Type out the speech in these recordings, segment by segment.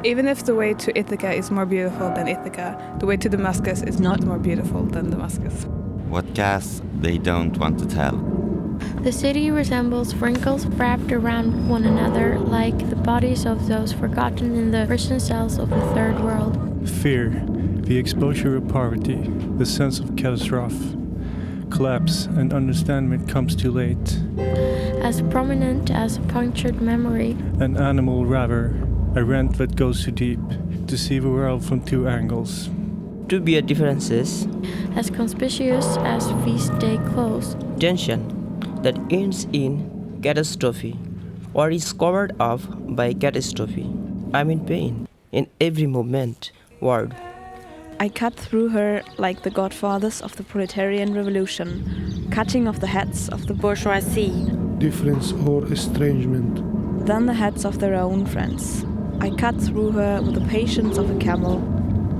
Even if the way to Ithaca is more beautiful than Ithaca, the way to Damascus is not more beautiful than Damascus. What gas they don't want to tell. The city resembles wrinkles wrapped around one another like the bodies of those forgotten in the prison cells of the third world. Fear, the exposure of poverty, the sense of catastrophe, collapse and understanding comes too late. As prominent as a punctured memory. An animal rather, a rent that goes too deep, to see the world from two angles. To be a differences. As conspicuous as feast day clothes. Tension that ends in catastrophe or is covered up by catastrophe. I'm in pain in every moment, word. I cut through her like the godfathers of the proletarian revolution, cutting off the heads of the bourgeoisie. Difference or estrangement. Then the heads of their own friends. I cut through her with the patience of a camel,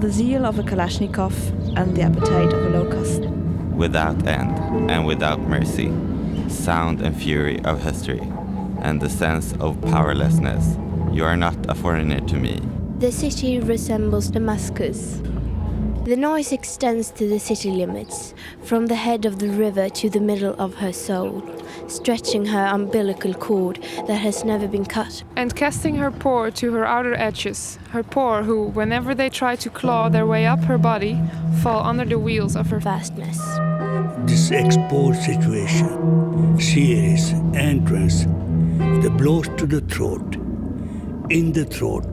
the zeal of a Kalashnikov, and the appetite of a locust. Without end and without mercy, sound and fury of history, and the sense of powerlessness. You are not a foreigner to me. The city resembles Damascus. The noise extends to the city limits, from the head of the river to the middle of her soul, stretching her umbilical cord that has never been cut. And casting her poor to her outer edges, her poor who, whenever they try to claw their way up her body, fall under the wheels of her vastness. This exposed situation, series, entrance, the blows to the throat, in the throat,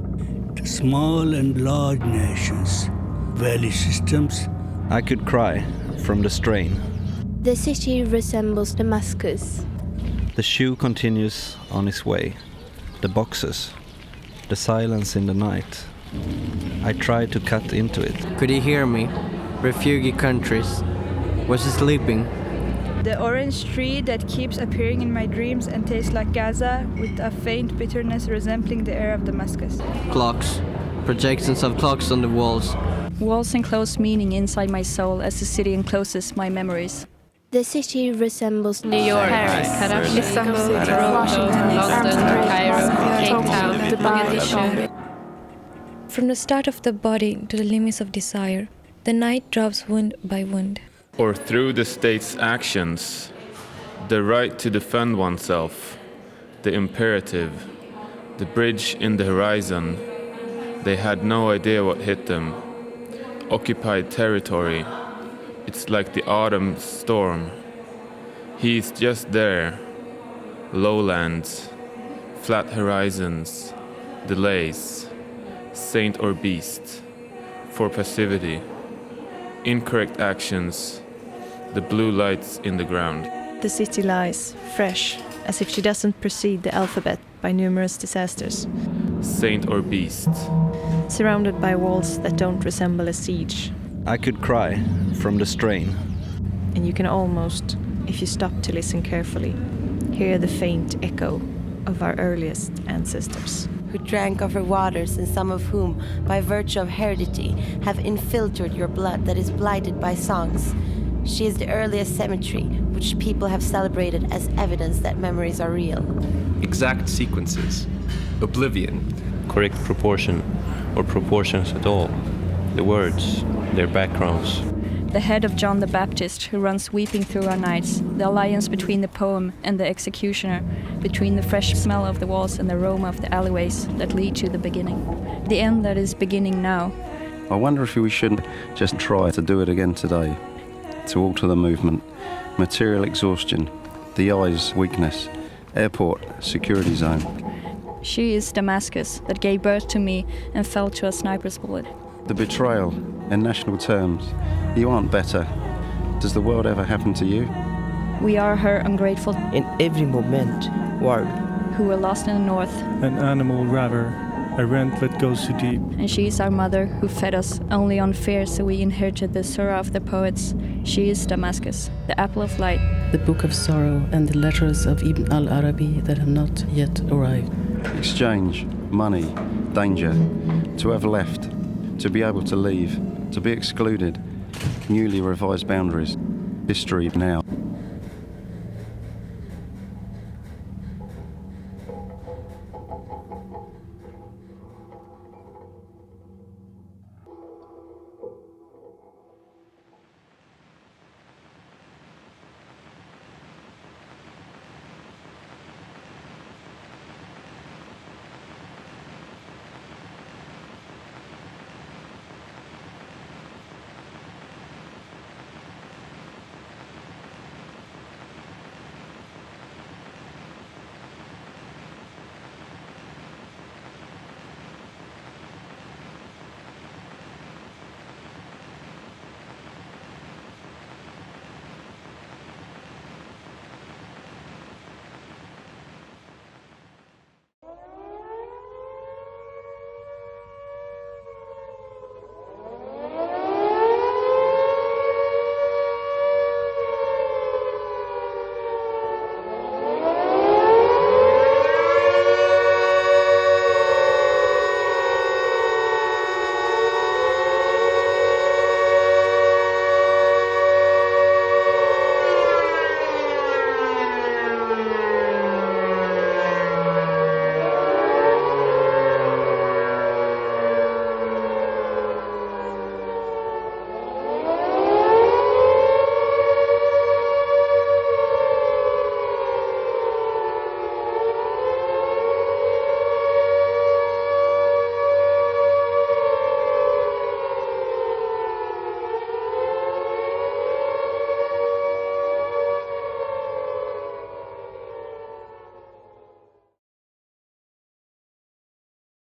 the small and large nations, value systems. I could cry from the strain. The city resembles Damascus. The shoe continues on its way. The boxes. The silence in the night. I tried to cut into it. Could he hear me? Refugee countries. Was he sleeping? The orange tree that keeps appearing in my dreams and tastes like Gaza, with a faint bitterness resembling the air of Damascus. Clocks. Projections of clocks on the walls. Walls enclose meaning inside my soul as the city encloses my memories. The city resembles New York, Paris, Karachi, Istanbul, Washington, London, Cairo, Cape Town, Mogadishu. From the start of the body to the limits of desire, the night drops wound by wound. Or through the state's actions, the right to defend oneself, the imperative, the bridge in the horizon. They had no idea what hit them. Occupied territory. It's like the autumn storm. He's just there. Lowlands, flat horizons, delays, saint or beast, for passivity, incorrect actions, the blue lights in the ground. The city lies, fresh, as if she doesn't precede the alphabet by numerous disasters. Saint or beast. Surrounded by walls that don't resemble a siege. I could cry from the strain. And you can almost, if you stop to listen carefully, hear the faint echo of our earliest ancestors. Who drank of her waters, and some of whom, by virtue of heredity, have infiltrated your blood that is blighted by songs. She is the earliest cemetery, which people have celebrated as evidence that memories are real. Exact sequences, oblivion, correct proportion, or proportions at all, the words, their backgrounds. The head of John the Baptist who runs weeping through our nights, the alliance between the poem and the executioner, between the fresh smell of the walls and the aroma of the alleyways that lead to the beginning, the end that is beginning now. I wonder if we shouldn't just try to do it again today, to alter the movement, material exhaustion, the eye's weakness, airport, security zone. She is Damascus that gave birth to me and fell to a sniper's bullet. The betrayal, in national terms. You aren't better. Does the world ever happen to you? We are her ungrateful. In every moment, word. Who were lost in the north. An animal rather, a rent that goes too deep. And she is our mother who fed us only on fear, so we inherited the surah of the poets. She is Damascus, the apple of light. The book of sorrow and the letters of Ibn al-Arabi that have not yet arrived. Exchange, money, danger, to have left, to be able to leave, to be excluded, newly revised boundaries, history now.